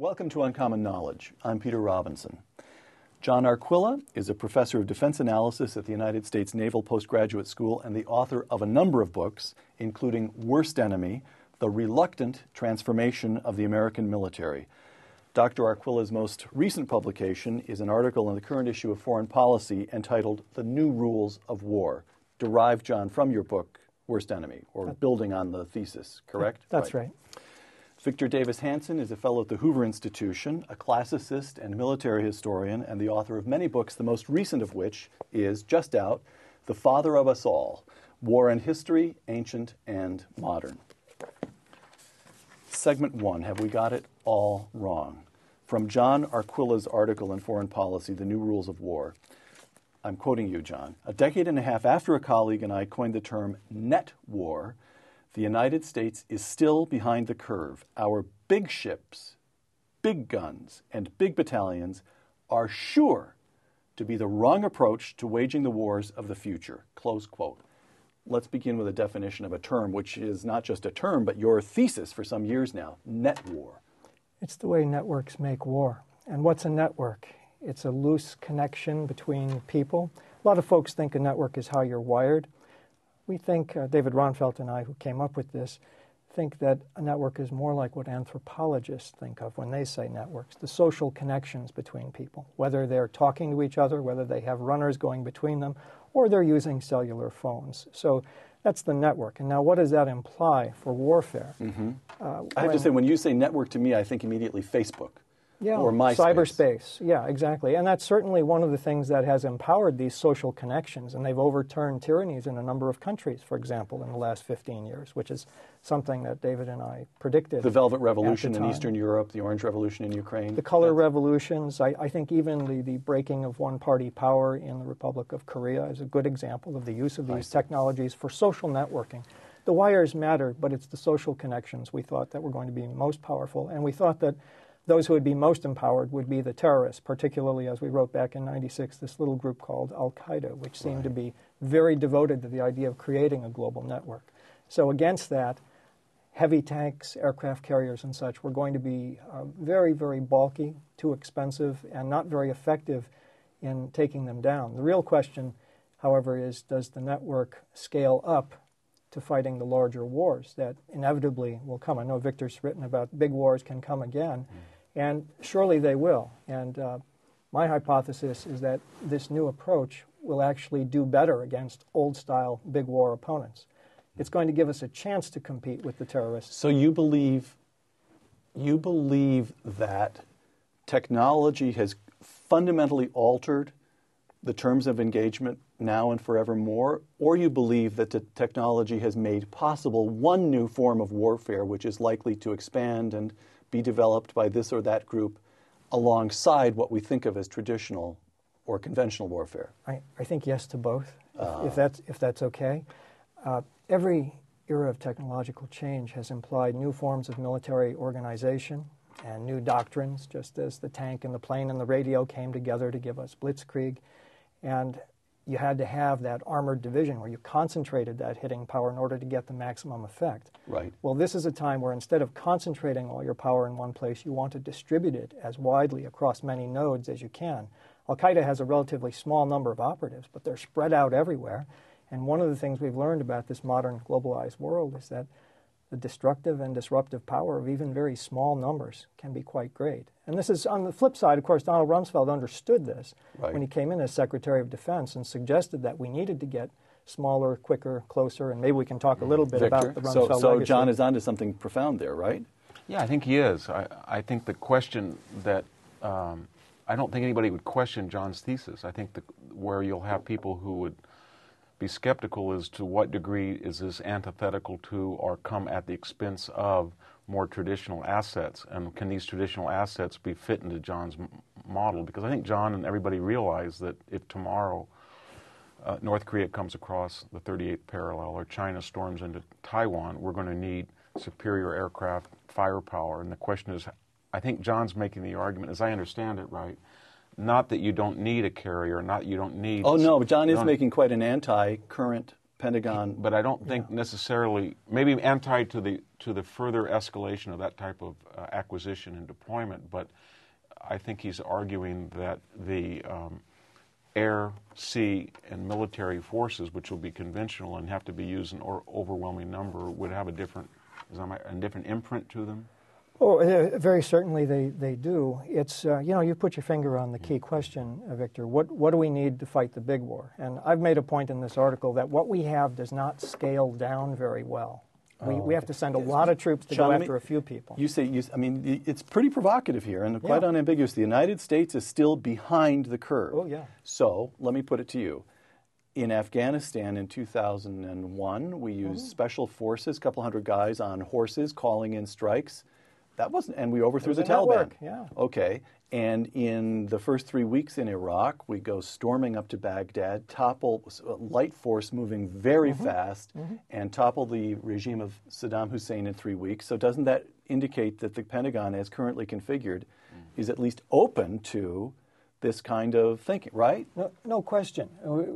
Welcome to Uncommon Knowledge. I'm Peter Robinson. John Arquilla is a professor of defense analysis at the United States Naval Postgraduate School and the author of a number of books, including Worst Enemy, The Reluctant Transformation of the American Military. Dr. Arquilla's most recent publication is an article in the current issue of Foreign Policy entitled The New Rules of War, derived, John, from your book, Worst Enemy, or building on the thesis, correct? That's right. Victor Davis Hanson is a fellow at the Hoover Institution, a classicist and military historian, and the author of many books, the most recent of which is, just out, The Father of Us All, War and History, Ancient and Modern. Segment 1, Have We Got It All Wrong? From John Arquilla's article in Foreign Policy, The New Rules of War. I'm quoting you, John. A decade and a half after a colleague and I coined the term net war, the United States is still behind the curve. Our big ships, big guns, and big battalions are sure to be the wrong approach to waging the wars of the future. Close quote. Let's begin with a definition of a term, which is not just a term, but your thesis for some years now, net war. It's the way networks make war. And what's a network? It's a loose connection between people. A lot of folks think a network is how you're wired. We think, David Ronfelt and I, who came up with this, think that a network is more like what anthropologists think of when they say networks, the social connections between people, whether they're talking to each other, whether they have runners going between them, or they're using cellular phones. So that's the network. And now what does that imply for warfare? Mm-hmm. I have to say, when you say network to me, I think immediately Facebook. Yeah, or MySpace. Cyberspace. Yeah, exactly. And that's certainly one of the things that has empowered these social connections, and they've overturned tyrannies in a number of countries, for example, in the last 15 years, which is something that David and I predicted. The Velvet Revolution in Eastern Europe, the Orange Revolution in Ukraine. The color revolutions. I think even the breaking of one-party power in the Republic of Korea is a good example of the use of these technologies for social networking. The wires mattered, but it's the social connections we thought that were going to be most powerful, and we thought that those who would be most empowered would be the terrorists, particularly, as we wrote back in '96, this little group called Al-Qaeda, which seemed to be very devoted to the idea of creating a global network. So against that, heavy tanks, aircraft carriers and such were going to be very, very bulky, too expensive, and not very effective in taking them down. The real question, however, is does the network scale up to fighting the larger wars that inevitably will come? I know Victor's written about big wars can come again. And surely they will. And my hypothesis is that this new approach will actually do better against old-style big war opponents. It's going to give us a chance to compete with the terrorists. So you believe that technology has fundamentally altered the terms of engagement now and forevermore, or you believe that the technology has made possible one new form of warfare which is likely to expand and be developed by this or that group alongside what we think of as traditional or conventional warfare? I think yes to both, if that's okay. Every era of technological change has implied new forms of military organization and new doctrines, just as the tank and the plane and the radio came together to give us blitzkrieg. And you had to have that armored division where you concentrated that hitting power in order to get the maximum effect. Right. Well, this is a time where instead of concentrating all your power in one place, you want to distribute it as widely across many nodes as you can. Al-Qaeda has a relatively small number of operatives, but they're spread out everywhere. And one of the things we've learned about this modern globalized world is that the destructive and disruptive power of even very small numbers can be quite great. And this is, on the flip side, of course, Donald Rumsfeld understood this when he came in as Secretary of Defense and suggested that we needed to get smaller, quicker, closer, and maybe we can talk a little bit about the Rumsfeld legacy. So John is onto something profound there, right? Yeah, I think he is. I think the question that, I don't think anybody would question John's thesis. I think where you'll have people who would be skeptical as to what degree is this antithetical to or come at the expense of more traditional assets, and can these traditional assets be fit into John's model? Because I think John and everybody realize that if tomorrow North Korea comes across the 38th parallel or China storms into Taiwan, we're going to need superior aircraft firepower. And the question is, I think John's making the argument, as I understand it, right, not that you don't need a carrier, not you don't need... Oh, no, but John is making quite an anti-current Pentagon. But I don't think necessarily, maybe I'm tied to the further escalation of that type of acquisition and deployment, but I think he's arguing that the air, sea, and military forces, which will be conventional and have to be used in overwhelming number, would have a different imprint to them. Oh, very certainly they do. It's, you put your finger on the key question, Victor. What do we need to fight the big war? And I've made a point in this article that what we have does not scale down very well. We have to send a lot of troops to go after a few people. It's pretty provocative here and quite unambiguous. The United States is still behind the curve. Oh, yeah. So let me put it to you. In Afghanistan in 2001, we used special forces, a couple hundred guys on horses calling in strikes. That wasn't, and we overthrew the Taliban. Network, yeah. Okay. And in the first 3 weeks in Iraq, we go storming up to Baghdad, topple light force moving very fast, and topple the regime of Saddam Hussein in 3 weeks. So doesn't that indicate that the Pentagon, as currently configured, is at least open to this kind of thinking, right? No question.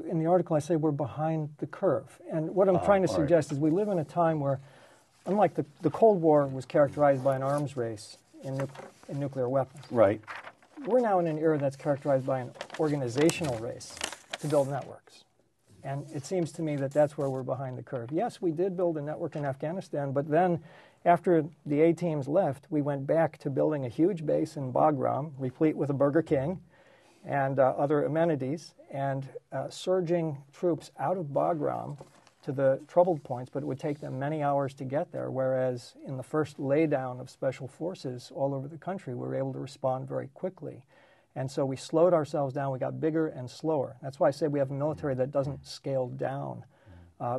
In the article, I say we're behind the curve. And what I'm trying to suggest is we live in a time where, unlike the Cold War was characterized by an arms race in nuclear weapons. Right. We're now in an era that's characterized by an organizational race to build networks. And it seems to me that that's where we're behind the curve. Yes, we did build a network in Afghanistan, but then after the A-teams left, we went back to building a huge base in Bagram, replete with a Burger King and other amenities, and surging troops out of Bagram to the troubled points, but it would take them many hours to get there, whereas in the first laydown of special forces all over the country, we were able to respond very quickly. And so we slowed ourselves down. We got bigger and slower. That's why I say we have a military that doesn't scale down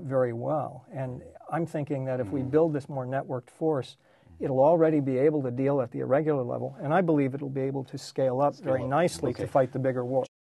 very well. And I'm thinking that if we build this more networked force, it'll already be able to deal at the irregular level, and I believe it'll be able to scale up very nicely to fight the bigger war.